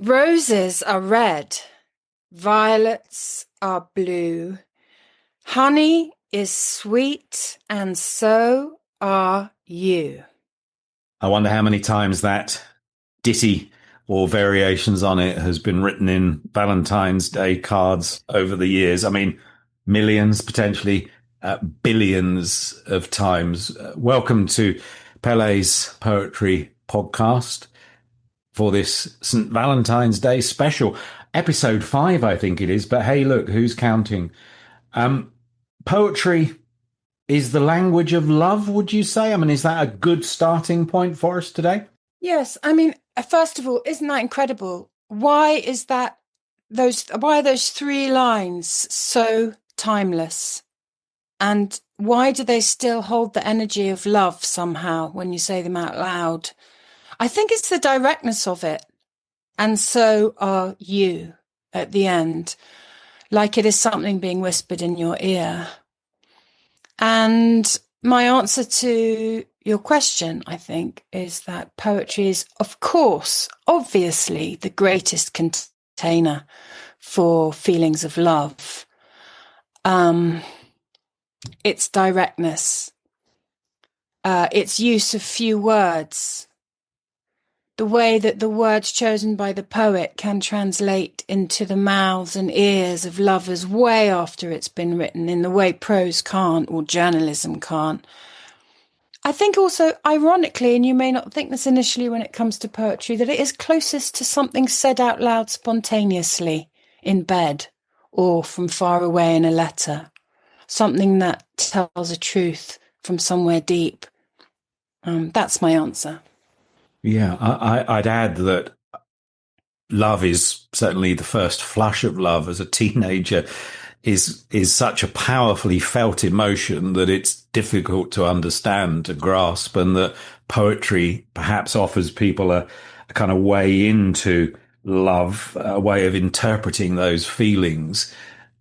Roses are red, violets are blue, honey is sweet, and so are you. I wonder how many times that ditty or variations on it has been written in Valentine's Day cards over the years. I mean, millions, potentially billions of times. Welcome to Pele's Poetry Podcast for this St. Valentine's Day special. Episode 5, I think it is. But hey, look, who's counting? Poetry is the language of love, would you say? I mean, is that a good starting point for us today? Yes, I mean, first of all, isn't that incredible? Why are those three lines so timeless? And why do they still hold the energy of love somehow when you say them out loud? I think it's the directness of it. And so are you at the end, like it is something being whispered in your ear. And my answer to your question, I think, is that poetry is, of course, obviously the greatest container for feelings of love. Its directness, its use of few words, the way that the words chosen by the poet can translate into the mouths and ears of lovers way after it's been written in the way prose can't or journalism can't. I think also, ironically, and you may not think this initially when it comes to poetry, that it is closest to something said out loud spontaneously in bed or from far away in a letter, something that tells a truth from somewhere deep. That's my answer. Yeah, I'd add that love is certainly the first flush of love as a teenager is such a powerfully felt emotion that it's difficult to understand, to grasp, and that poetry perhaps offers people a kind of way into love, a way of interpreting those feelings.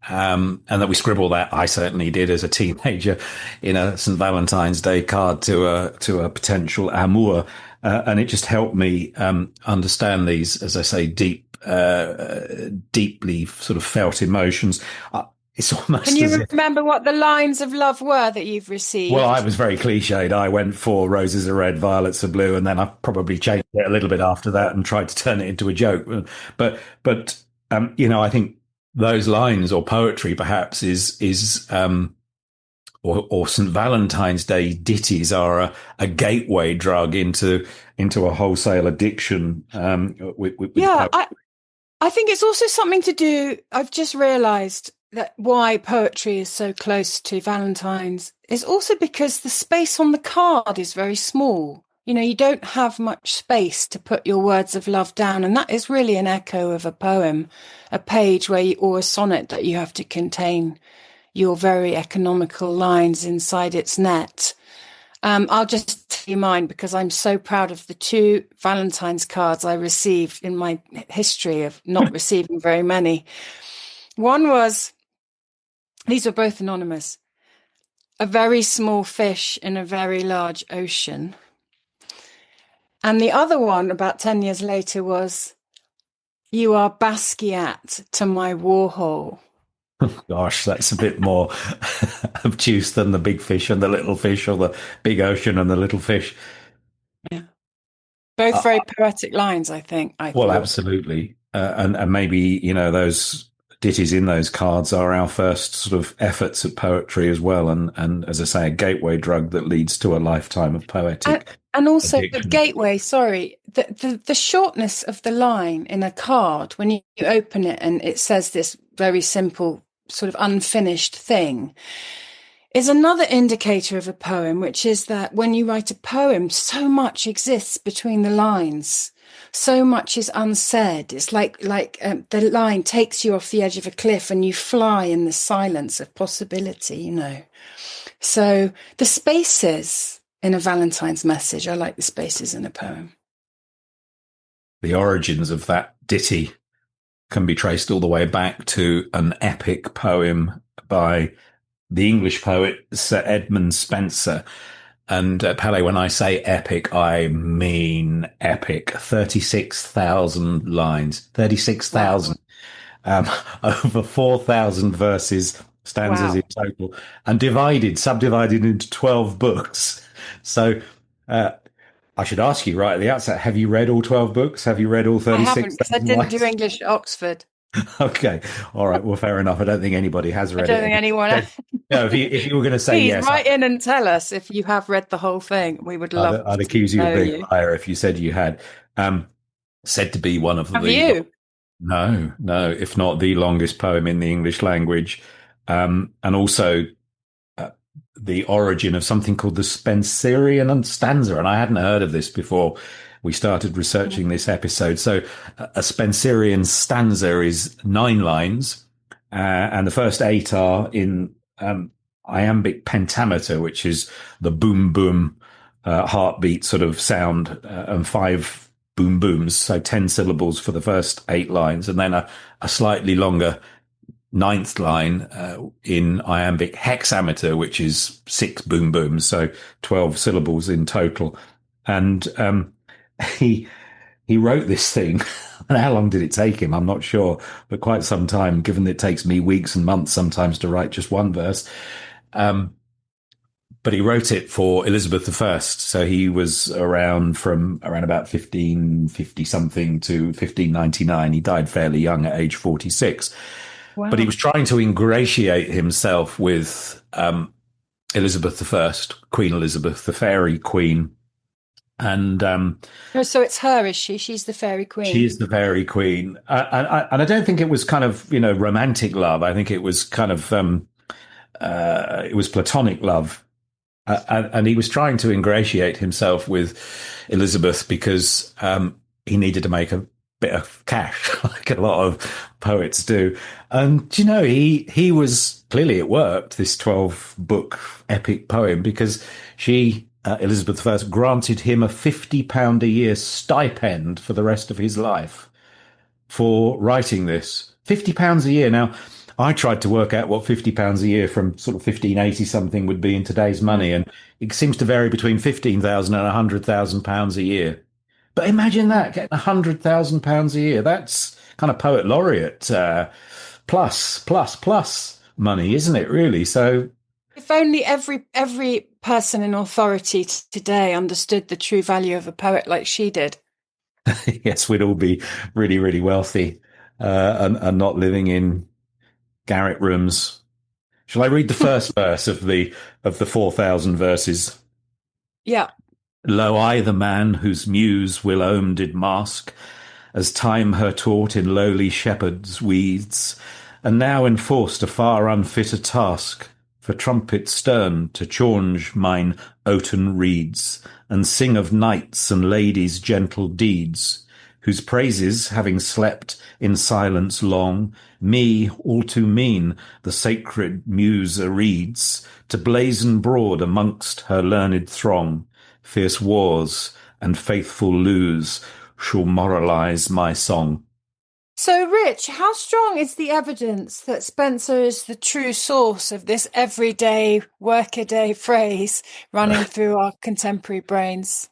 And that we scribble that. I certainly did as a teenager in a St. Valentine's Day card to a potential amour. And it just helped me, understand these, as I say, deeply sort of felt emotions. It's almost Can as you if, remember what the lines of love were that you've well, I received? was very cliched. I went for roses are red, violets are blue, and then I probably changed it a little bit after that and tried to turn it into a joke. But I think those lines or poetry perhaps or St. Valentine's Day ditties are a gateway drug into a wholesale addiction with Yeah, poetry. I think it's also something to do. I've just realised that why poetry is so close to Valentine's is also because the space on the card is very small. You know, you don't have much space to put your words of love down. And that is really an echo of a poem, a page or a sonnet that you have to contain your very economical lines inside its net. I'll just tell you mine because I'm so proud of the two Valentine's cards I received in my history of not receiving very many. One was, these were both anonymous, a very small fish in a very large ocean. And the other one, about 10 years later, was, you are Basquiat to my Warhol. Gosh, that's a bit more obtuse than the big fish and the little fish, or the big ocean and the little fish. Yeah. Both very poetic lines, I think, I Well, thought. absolutely. And maybe, those ditties in those cards are our first sort of efforts at poetry as well. And as I say, a gateway drug that leads to a lifetime of And, poetic and also the addiction. gateway, sorry, the shortness of the line in a card when you open it and it says this very simple sort of unfinished thing is another indicator of a poem, which is that when you write a poem, so much exists between the lines. So much is unsaid. It's like the line takes you off the edge of a cliff and you fly in the silence of possibility, you know. So the spaces in a Valentine's message, I like the spaces in a poem. The origins of that ditty can be traced all the way back to an epic poem by the English poet Sir Edmund Spenser. And Pele, when I say epic, I mean epic. 36,000 lines, Wow. 36,000, um, over 4,000 verses, stanzas in Wow. total, and subdivided into 12 books. So, uh, I should ask you right at the outset, have you read all 12 books? Have you read all I haven't because I 36,000 didn't do lines? English at Oxford. Okay. All right. Well, fair enough. I don't think anybody has I read don't it. think And anyone. no, if you were going to say Please yes, write in and tell us if you have read the whole thing. We would I'd, love I'd to accuse you of know being you. a liar if you said you had. Um, Said to be one of Have the you? no, no, if not the longest poem in the English language, and also uh, the origin of something called the Spenserian stanza. And I hadn't heard of this before we started researching this episode. So a Spenserian stanza is 9 lines, and the first 8 are in iambic pentameter, which is the boom boom heartbeat sort of sound, and 5 boom booms, so 10 syllables for the first 8 lines, and then a slightly longer ninth line in iambic hexameter, which is 6 boom booms, so 12 syllables in total. And he he wrote this thing. And how long did it take him? I'm not sure, but quite some time, given that it takes me weeks and months sometimes to write just one verse. Um, but he wrote it for Elizabeth I. So he was around from around about 1550 something to 1599. He died fairly young at age 46. But he Wow. was trying to ingratiate himself with Elizabeth I, Queen Elizabeth, the fairy queen. And Oh, so it's her, is she? She's the fairy she queen. is the fairy queen. And I don't think it was kind of, romantic love. I think it was kind of, it was platonic love. And he was trying to ingratiate himself with Elizabeth because he needed to make a bit of cash, like a lot of poets do. And he was clearly, it worked. This 12 book epic poem, because she. Elizabeth I granted him a £50 a year stipend for the rest of his life for writing this. £50 a year. Now, I tried to work out what £50 a year from sort of 1580 something would be in today's Mm. money, and it seems to vary between 15,000 and £100,000 a year. But imagine that, getting £100,000 a year. That's kind of poet laureate plus money, isn't it? Really? So If only every person in authority today understood the true value of a poet like she did. yes, we'd all be really, really wealthy, and not living in garret rooms. Shall I read the first verse of the 4,000 verses? Yeah. Lo, I the man whose muse whilome did mask, as time her taught in lowly shepherd's weeds, and now enforced a far unfitter task, for trumpet stern to chaunge mine oaten reeds, and sing of knights and ladies' gentle deeds, whose praises, having slept in silence long, me, all too mean, the sacred muse reads, to blazon broad amongst her learned throng, fierce wars and faithful lose shall moralize my song. So, Rich, how strong is the evidence that Spencer is the true source of this everyday, workaday phrase running through our contemporary brains?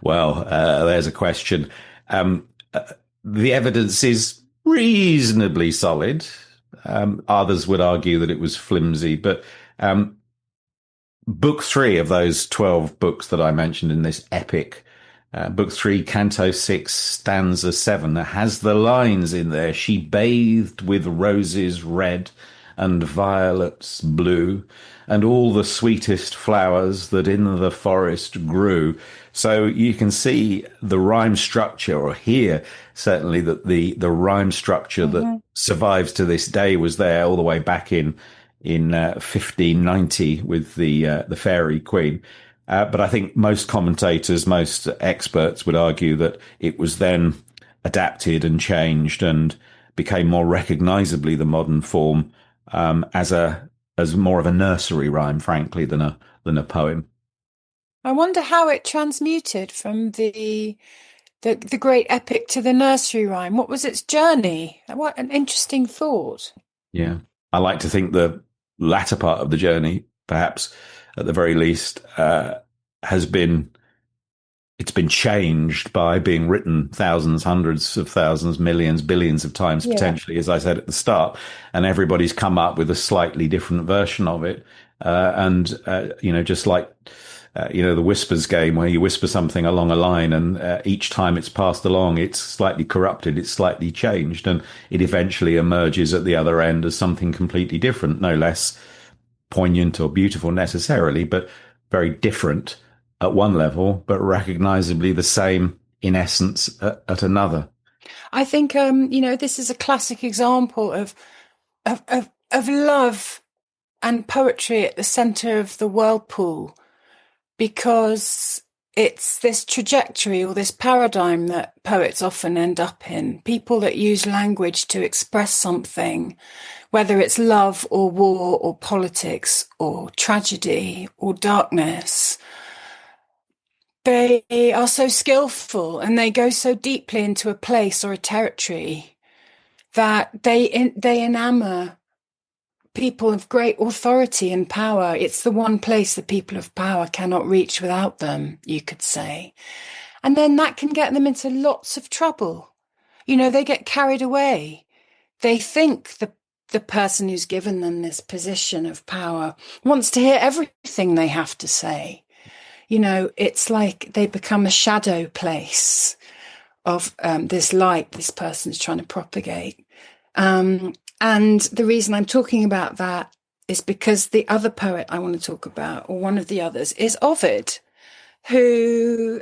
Well, there's a question. Um, uh, the evidence is reasonably solid. Others would argue that it was flimsy, but um, book three of those 12 books that I mentioned in this epic, book three, canto six, stanza seven, has the lines in there. She bathed with roses red and violets blue, and all the sweetest flowers that in the forest grew. So you can see the rhyme structure, or hear certainly that the rhyme structure that Hmm. survives to this day was there all the way back in 1590 with the fairy queen. But I think most commentators, most experts would argue that it was then adapted and changed and became more recognizably the modern form, as more of a nursery rhyme, frankly, than a poem. I wonder how it transmuted from the great epic to the nursery rhyme. What was its journey? What an interesting thought. Yeah, I like to think the latter part of the journey, perhaps at the very least, has been it's been changed by being written thousands, hundreds of thousands, millions, billions of times Yeah. potentially, as I said at the start, and everybody's come up with a slightly different version of it. Just like the whispers game where you whisper something along a line, and each time it's passed along, it's slightly corrupted, it's slightly changed, and it eventually emerges at the other end as something completely different, no less poignant or beautiful necessarily, but very different at one level, but recognizably the same in essence at another. I think, this is a classic example of love and poetry at the center of the whirlpool, because it's this trajectory or this paradigm that poets often end up in. People that use language to express something, whether it's love or war or politics or tragedy or darkness, they are so skillful and they go so deeply into a place or a territory that they enamor people of great authority and power. It's the one place the people of power cannot reach without them, you could say. And then that can get them into lots of trouble. They get carried away. They think the person who's given them this position of power wants to hear everything they have to say. It's like they become a shadow place of this light this person's trying to propagate. And the reason I'm talking about that is because the other poet I want to talk about, or one of the others, is Ovid, who,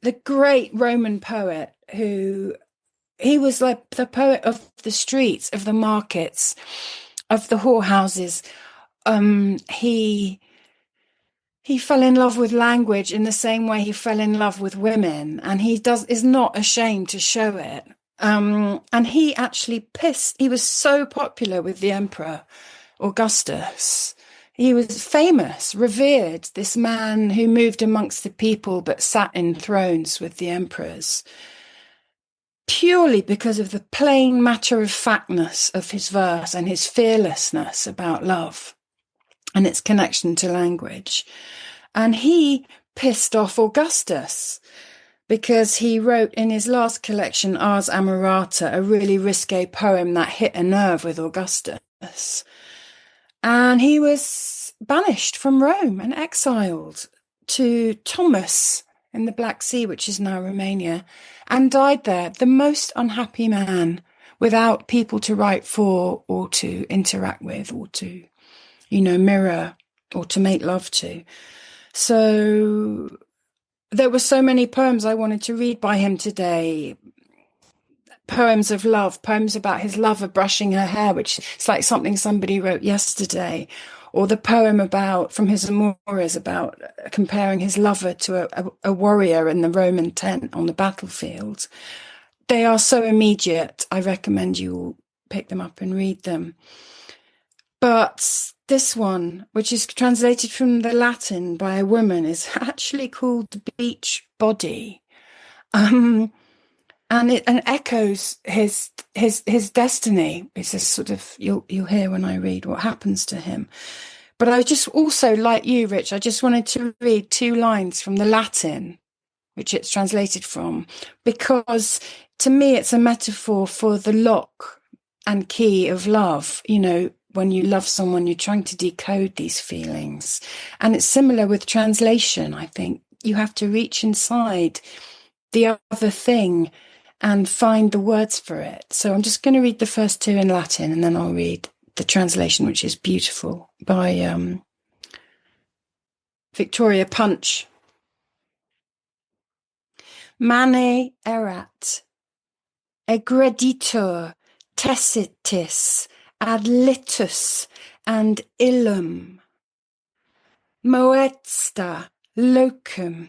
the great Roman poet, who he was like the poet of the streets, of the markets, of the whorehouses. He fell in love with language in the same way he fell in love with women, and he is not ashamed to show it. And he actually he was so popular with the emperor Augustus. He was famous, revered, this man who moved amongst the people but sat in thrones with the emperors, purely because of the plain matter-of-factness of his verse and his fearlessness about love and its connection to language. And he pissed off Augustus because he wrote in his last collection, Ars Amorata, a really risque poem that hit a nerve with Augustus. And he was banished from Rome and exiled to Thomas in the Black Sea, which is now Romania, and died there, the most unhappy man, without people to write for or to interact with or to, mirror or to make love to. So there were so many poems I wanted to read by him today. Poems of love, poems about his lover brushing her hair, which is like something somebody wrote yesterday, or the poem from his Amours about comparing his lover to a warrior in the Roman tent on the battlefield. They are so immediate. I recommend you all pick them up and read them. But this one, which is translated from the Latin by a woman, is actually called Beach Body. And it echoes his destiny. It's a sort of, you'll hear when I read what happens to him. But I just also, like you, Rich, I just wanted to read 2 lines from the Latin, which it's translated from, because to me it's a metaphor for the lock and key of love. When you love someone, you're trying to decode these feelings. And it's similar with translation. I think you have to reach inside the other thing and find the words for it. So I'm just going to read the first 2 in Latin, and then I'll read the translation, which is beautiful, by Victoria Punch. Mane erat, egreditur, tessitis, ad litus, and illum. Moesta locum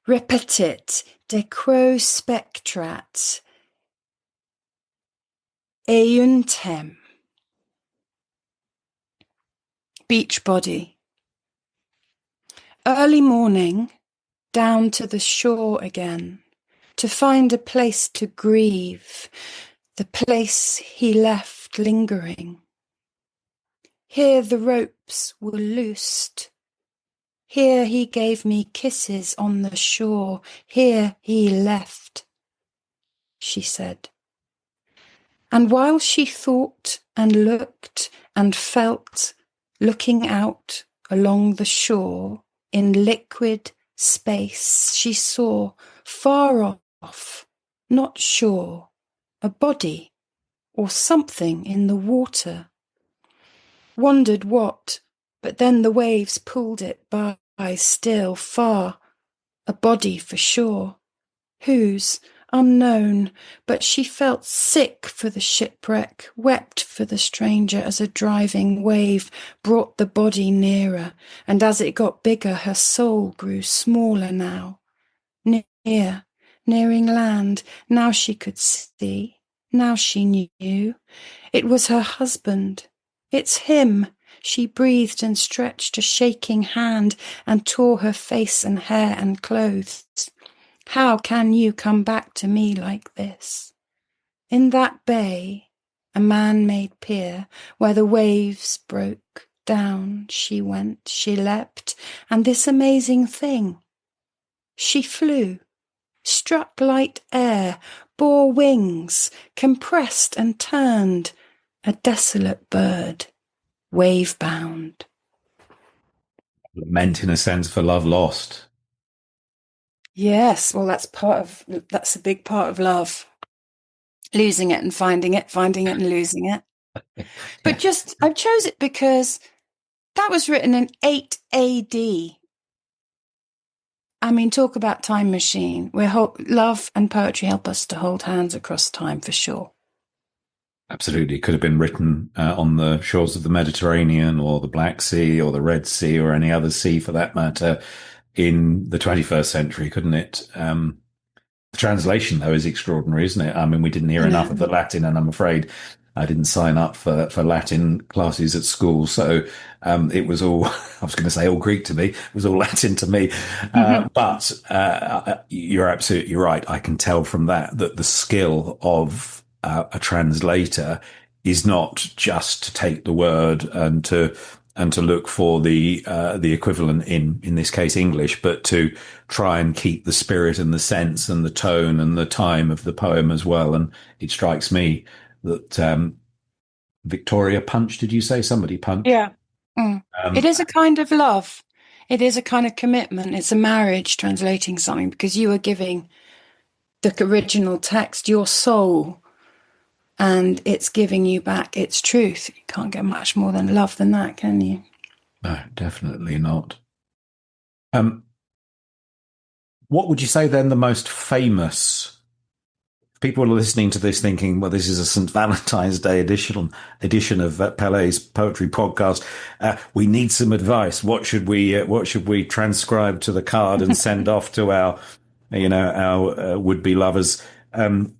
repetit de quo spectrat euntem. Beach body. Early morning, down to the shore again, to find a place to grieve, the place he left lingering. Here the ropes were loosed. Here he gave me kisses on the shore. Here he left, she said. And while she thought and looked and felt, looking out along the shore in liquid space, she saw far off, not sure, a body or something in the water. Wondered what, but then the waves pulled it by still far, a body for sure. Whose? Unknown, but she felt sick for the shipwreck, wept for the stranger as a driving wave brought the body nearer, and as it got bigger, her soul grew smaller now. Near, nearing land, now she could see, now she knew. It was her husband. It's him. She breathed and stretched a shaking hand and tore her face and hair and clothes. How can you come back to me like this? In that bay, a man-made pier, where the waves broke down, she went, she leapt, and this amazing thing. She flew, struck light air, bore wings, compressed and turned, a desolate bird, wave-bound. Lament in a sense for love lost. Yes, well, that's a big part of love. Losing it and finding it and losing it. But Yeah, just, I chose it because that was written in 8 AD. I mean, talk about time machine. Love and poetry help us to hold hands across time for sure. absolutely. It could have been written on the shores of the Mediterranean or the Black Sea or the Red Sea or any other sea for that matter in the 21st century, couldn't it? The translation, though, is extraordinary, isn't it? I mean, we didn't hear I enough of know. the Latin, and I'm afraid I didn't sign up for Latin classes at school. So it was all, I was going to say all Greek to me, it was all Latin to me. But you're absolutely right. I can tell from that the skill of a translator is not just to take the word and to look for the equivalent in this case English, but to try and keep the spirit and the sense and the tone and the time of the poem as well. And it strikes me that Victoria Punch, did you say somebody Punch? Yeah. Mm. It Um, is a kind of love. It is a kind of commitment. It's a marriage translating something because you are giving the original text your soul and it's giving you back its truth. You can't get much more than love than that, can you? no, definitely not. Um, what would you say then the most famous? People are listening to this thinking, well, this is a St. Valentine's Day edition of Pele's poetry podcast. We need some advice. What should we transcribe to the card and send off to our would be lovers? Um,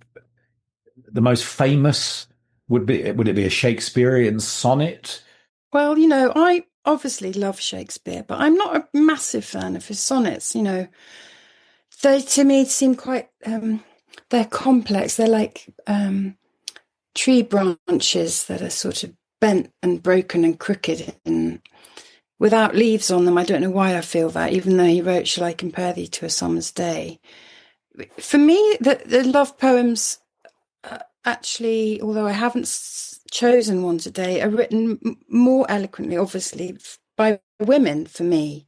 the most famous would it be a Shakespearean sonnet? Well, I obviously love Shakespeare, but I'm not a massive fan of his sonnets. They to me seem quite they're complex. They're like tree branches that are sort of bent and broken and crooked and without leaves on them. I don't know why I feel that, even though he wrote Shall I Compare Thee to a Summer's Day. For me, the love poems actually, although I haven't chosen one today, are written more eloquently, obviously, by women for me.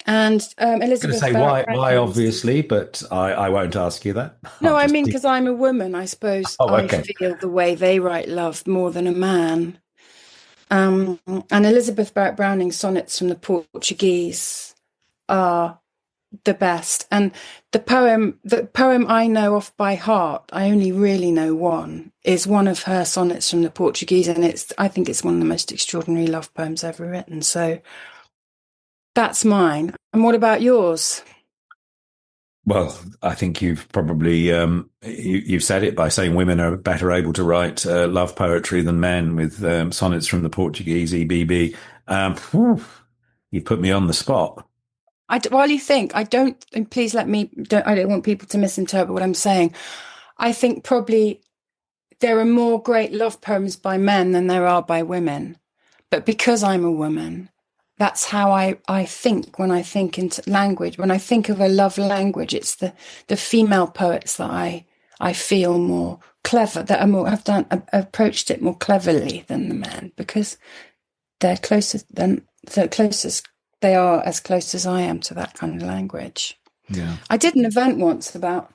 And I'm going to Elizabeth say Barrett why Brown. obviously, but I won't ask you that. I'll No, I just mean, because I'm a woman, I suppose oh, I okay. feel the way they write love more than a man. And Elizabeth Barrett Browning's sonnets from the Portuguese are the best. And the poem I know off by heart, I only really know one, is one of her sonnets from the Portuguese, and I think it's one of the most extraordinary love poems ever written. So that's mine. And what about yours? Well, I think you've probably you've said it by saying women are better able to write love poetry than men with sonnets from the Portuguese EBB. Whew, you put me on the spot. While you think, I don't, and please let me, I don't want people to misinterpret what I'm saying. I think probably there are more great love poems by men than there are by women. But because I'm a woman, that's how I think when I think into language. When I think of a love language, it's the female poets that I feel more clever, that are more have done approached it more cleverly than the men, because they're closer than the closest they are, as close as I am to that kind of language. Yeah. I did an event once about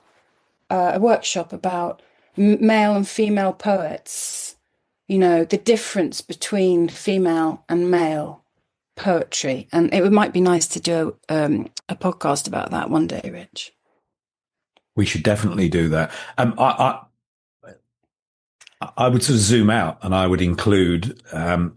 a workshop about male and female poets, the difference between female and male poetry. And it might be nice to do a podcast about that one day, Rich. We should definitely do that. I would sort of zoom out and I would include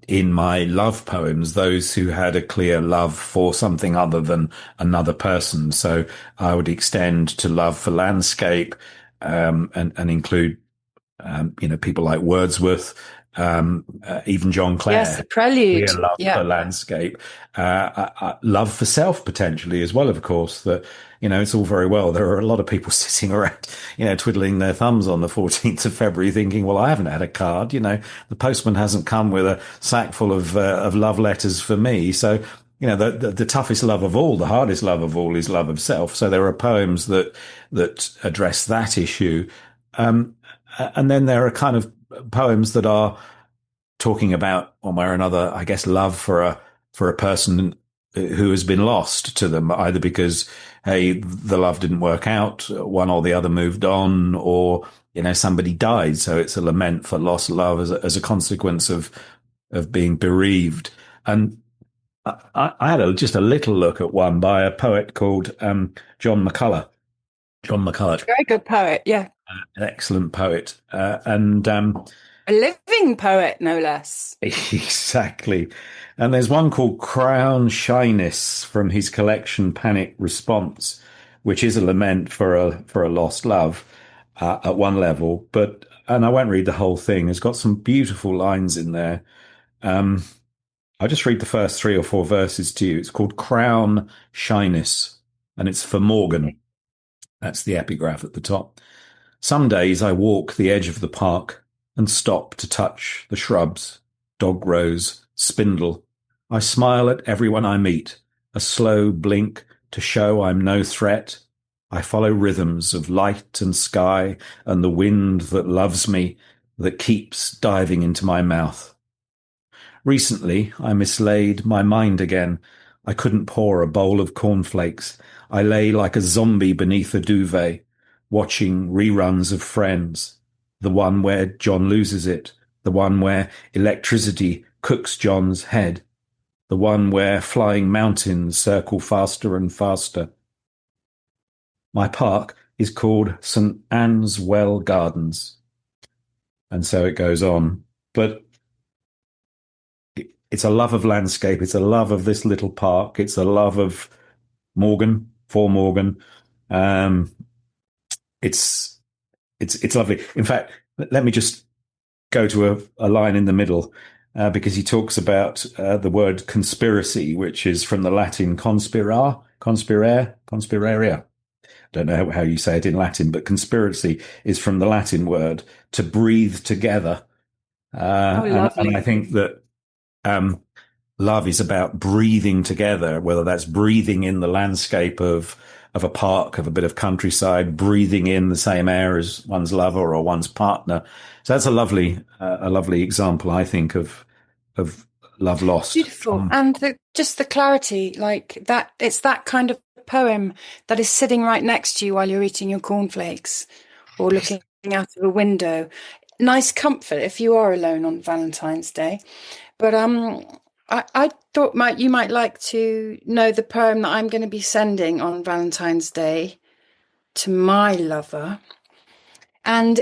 in my love poems those who had a clear love for something other than another person. So I would extend to love for landscape and include people like Wordsworth, even John Yes, the Clare, clear prelude. love Yeah. for landscape, love for self potentially as well. Of course, that it's all very well. There are a lot of people sitting around, twiddling their thumbs on the 14th of February, thinking, "Well, I haven't had a card. The postman hasn't come with a sack full of love letters for me." So. The toughest love of all, the hardest love of all, is love of self. So there are poems that address that issue. Um, and then there are kind of poems that are talking about one way or another, I guess, love for a person who has been lost to them, either because, hey, the love didn't work out, one or the other moved on, or somebody died. So it's a lament for lost love as a consequence of being bereaved. And I had just a little look at one by a poet called John McCullough. John McCullough, Very good poet. Yeah. an excellent poet, and A living poet, no less. exactly. And there's one called Crown Shyness from his collection Panic Response, which is a lament for a lost love at one level. And I won't read the whole thing. It's got some beautiful lines in there. Um, I'll just read the first 3 or 4 verses to you. It's called Crown Shyness, and it's for Morgan. That's the epigraph at the top. Some days I walk the edge of the park and stop to touch the shrubs, dog rose, spindle. I smile at everyone I meet, a slow blink to show I'm no threat. I follow rhythms of light and sky and the wind that loves me, that keeps diving into my mouth. Recently, I mislaid my mind again. I couldn't pour a bowl of cornflakes. I lay like a zombie beneath a duvet, watching reruns of Friends. The one where John loses it. The one where electricity cooks John's head. The one where flying mountains circle faster and faster. My park is called St. Anne's Well Gardens. And so it goes on. But it's a love of landscape. It's a love of this little park. It's a love of Morgan, for Morgan. Um, it's it's lovely. In fact, let me just go to a line in the middle because he talks about the word conspiracy, which is from the Latin conspiraria. Don't know how you say it in Latin, but conspiracy is from the Latin word to breathe together. Oh, And I lovely. think that um, love is about breathing together, whether that's breathing in the landscape of a park, of a bit of countryside, breathing in the same air as one's lover or one's partner. So that's a lovely example, I think, of love lost. Beautiful. And just the clarity, like that, it's that kind of poem that is sitting right next to you while you're eating your cornflakes or looking out of a window. Nice comfort if you are alone on Valentine's Day. But I thought you might like to know the poem that I'm going to be sending on Valentine's Day to my lover. And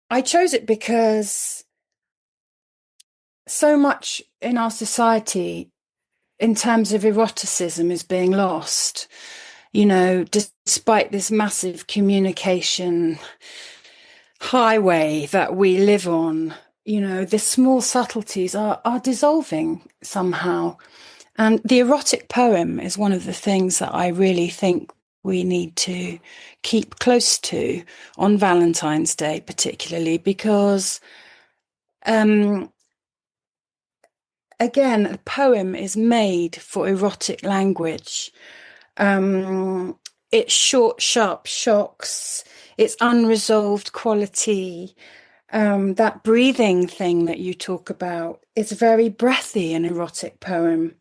I chose it because so much in our society in terms of eroticism is being lost. Despite this massive communication highway that we live on, the small subtleties are dissolving somehow. And the erotic poem is one of the things that I really think we need to keep close to on Valentine's Day, particularly because um, again, a poem is made for erotic language. Um, it's short, sharp shocks, it's unresolved quality. That breathing thing that you talk about is very breathy, an erotic poem.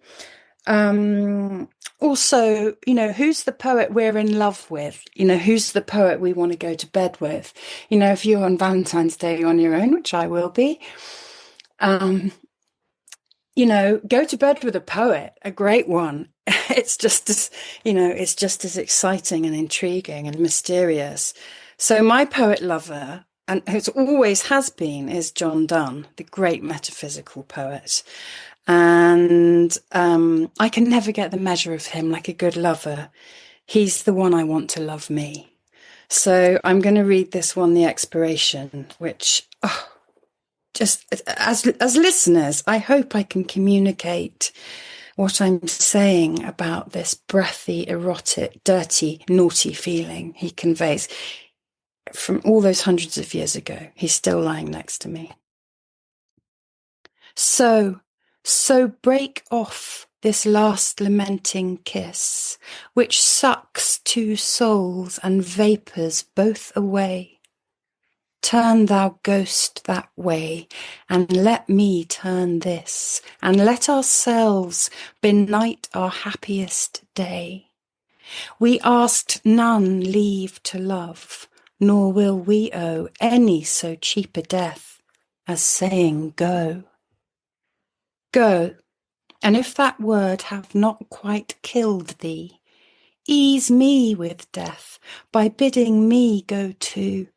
Um, Also, who's the poet we're in love with? Who's the poet we want to go to bed with? If you're on Valentine's Day on your own, which I will be, um, go to bed with a poet, a great one. It's just as, it's just as exciting and intriguing and mysterious. So my poet lover, and who's always has been, is John Donne, the great metaphysical poet. And I can never get the measure of him like a good lover. He's the one I want to love me. So I'm going to read this one, The Expiration, which just as listeners, I hope I can communicate what I'm saying about this breathy, erotic, dirty, naughty feeling he conveys from all those hundreds of years ago. He's still lying next to me. So, so break off this last lamenting kiss, which sucks two souls and vapours both away. Turn thou ghost that way, and let me turn this, and let ourselves benight our happiest day. We asked none leave to love, nor will we owe any so cheap a death as saying go. Go, and if that word have not quite killed thee, ease me with death by bidding me go too.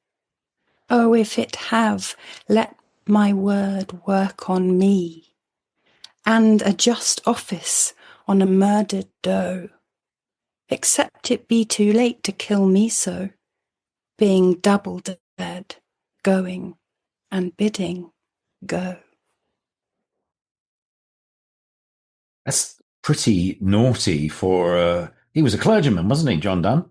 Oh, if it have, let my word work on me, and a just office on a murdered doe, except it be too late to kill me so, being double dead, going and bidding go. That's pretty naughty for. He was a clergyman, wasn't he, John Donne?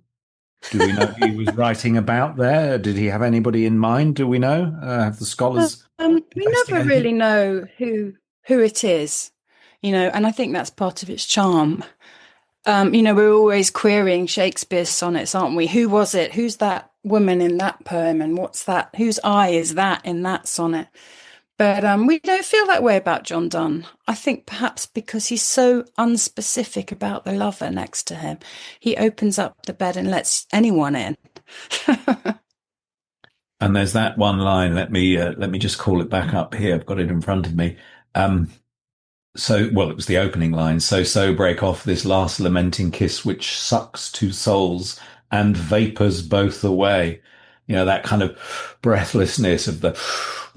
Do we know who he was writing about there? Did he have anybody in mind? Do we know? Have the scholars We never investigated? really know who it is, and I think that's part of its charm. We're always querying Shakespeare's sonnets, aren't we? Who was it? Who's that woman in that poem? And what's that? Whose eye is that in that sonnet? But we don't feel that way about John Donne. I think perhaps because he's so unspecific about the lover next to him, he opens up the bed and lets anyone in. And there's that one line. Let me just call it back up here. I've got it in front of me. Um, well, it was the opening line. So break off this last lamenting kiss, which sucks two souls and vapors both away. That kind of breathlessness of the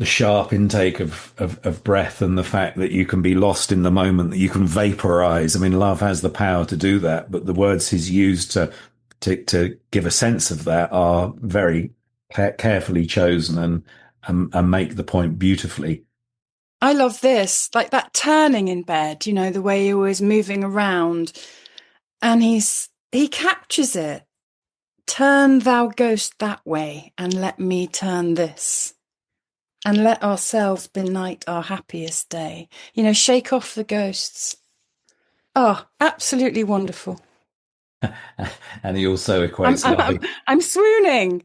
sharp intake of breath and the fact that you can be lost in the moment, that you can vaporize. I mean, love has the power to do that, but the words he's used to give a sense of that are very carefully chosen and make the point beautifully. I love this, like that turning in bed, the way he was moving around, and he captures it. Turn thou ghost that way, and let me turn this, and let ourselves benight our happiest day. Shake off the ghosts. Oh, absolutely wonderful. And he also I'm equates I'm love. I'm, I'm swooning.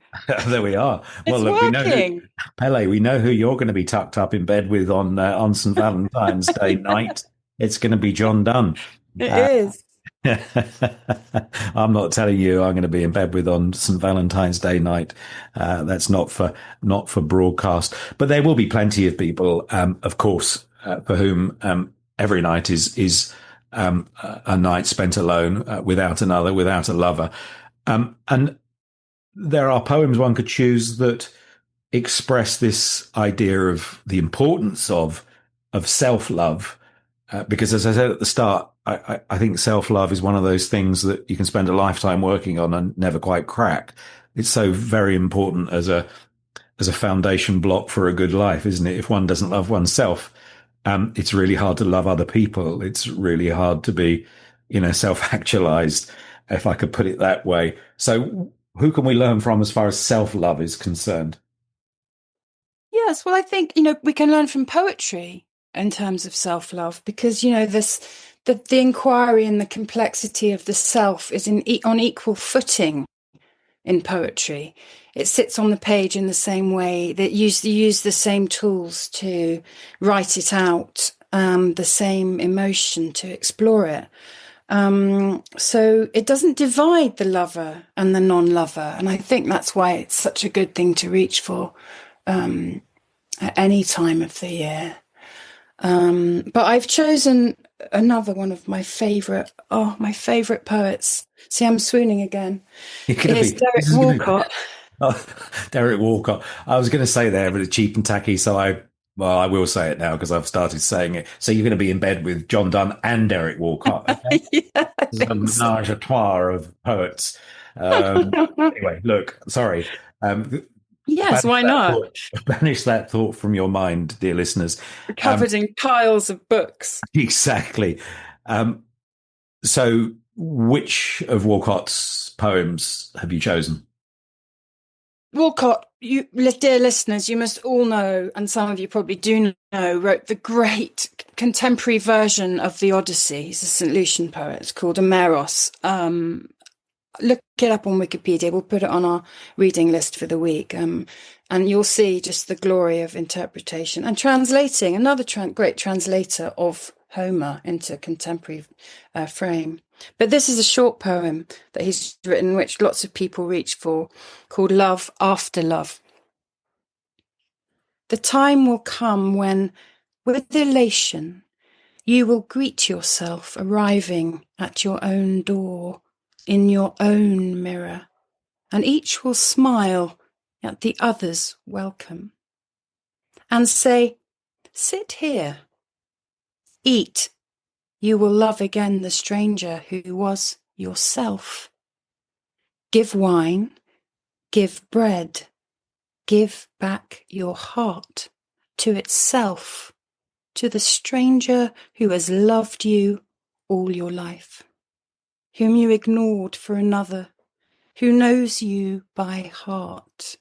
There we are. Well, It's look, we know who working. Pele. We know who you're going to be tucked up in bed with on St. Valentine's Day night. It's going to be John Donne. It Uh, is. I'm not telling you I'm going to be in bed with on St. Valentine's Day night. That's not for broadcast. But there will be plenty of people, of course, for whom every night is a night spent alone, without another, without a lover. And there are poems one could choose that express this idea of the importance of self love, because as I said at the start, I think self love is one of those things that you can spend a lifetime working on and never quite crack. It's so very important as a foundation block for a good life, isn't it? If one doesn't love oneself, it's really hard to love other people. It's really hard to be, self actualized, if I could put it that way. So, who can we learn from as far as self love is concerned? Yes, well, I think, we can learn from poetry. in terms of self-love, because, you know, the inquiry and the complexity of the self is on equal footing in poetry. It sits on the page in the same way that you use the same tools to write it out, the same emotion to explore it. So it doesn't divide the lover and the non-lover. And I think that's why it's such a good thing to reach for at any time of the year. But I've chosen another one of my favorite poets. See, I'm swooning again. You're going to Is be, Derek this is going to, Walcott. oh, Derek Walcott. I was going to say there, but it's cheap and tacky. Well, I will say it now because I've started saying it. So you're going to be in bed with John Donne and Derek Walcott. Okay? Yeah, I This is a think so. menage a trois of poets. Anyway, look, sorry. Um, Yes, banish why that not? thought, banish that thought from your mind, dear listeners. Um, Covered in piles of books. exactly. Um, so which of Walcott's poems have you chosen? Walcott, you dear listeners, you must all know, and some of you probably do know, wrote the great contemporary version of the Odyssey. He's a St. Lucian poet. It's called Emeros. Look it up on Wikipedia. We'll put it on our reading list for the week. And you'll see just the glory of interpretation and translating, another great translator of Homer into contemporary frame. But this is a short poem that he's written, which lots of people reach for, called Love After Love. The time will come when, with elation, you will greet yourself arriving at your own door, in your own mirror, and each will smile at the other's welcome and say, sit here, eat. You will love again the stranger who was yourself. Give wine, give bread, give back your heart to itself, to the stranger who has loved you all your life, whom you ignored for another, who knows you by heart.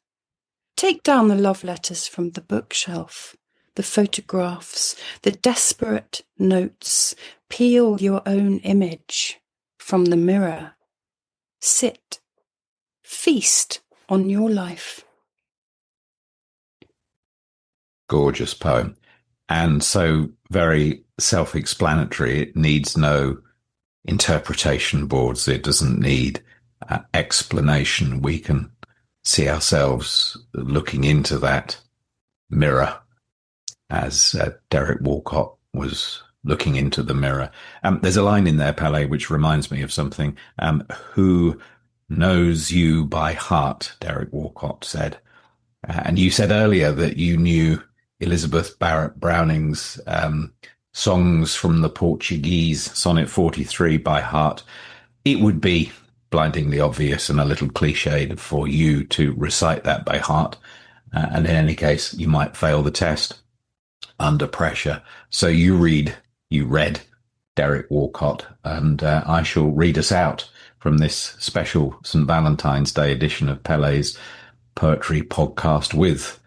Take down the love letters from the bookshelf, the photographs, the desperate notes. Peel your own image from the mirror. Sit, feast on your life. Gorgeous poem. And so very self-explanatory. It needs no interpretation boards. It doesn't need explanation. We can see ourselves looking into that mirror as Derek Walcott was looking into the mirror. There's a line in there, Pele, which reminds me of something. Who knows you by heart, Derek Walcott said. And you said earlier that you knew Elizabeth Barrett Browning's songs from the Portuguese, Sonnet 43, by heart. It would be blindingly obvious and a little cliched for you to recite that by heart. And in any case, you might fail the test under pressure. So you read Derek Walcott, and I shall read us out from this special St. Valentine's Day edition of Pele's Poetry Podcast with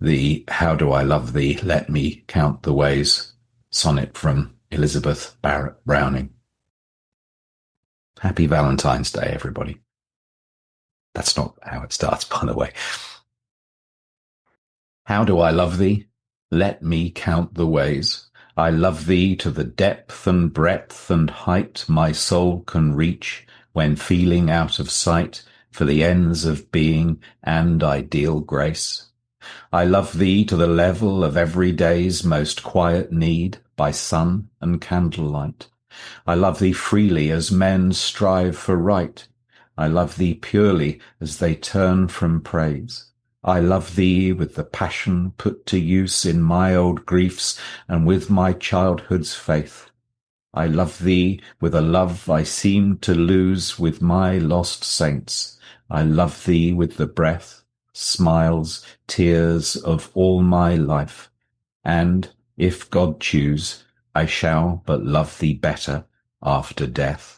the How Do I Love Thee, Let Me Count the Ways sonnet from Elizabeth Barrett Browning. Happy Valentine's Day, everybody. That's not how it starts, by the way. How do I love thee? Let me count the ways. I love thee to the depth and breadth and height my soul can reach when feeling out of sight for the ends of being and ideal grace. I love thee to the level of every day's most quiet need by sun and candlelight. I love thee freely as men strive for right. I love thee purely as they turn from praise. I love thee with the passion put to use in my old griefs and with my childhood's faith. I love thee with a love I seem to lose with my lost saints. I love thee with the breath, smiles, tears of all my life. And, if God choose, I shall but love thee better after death.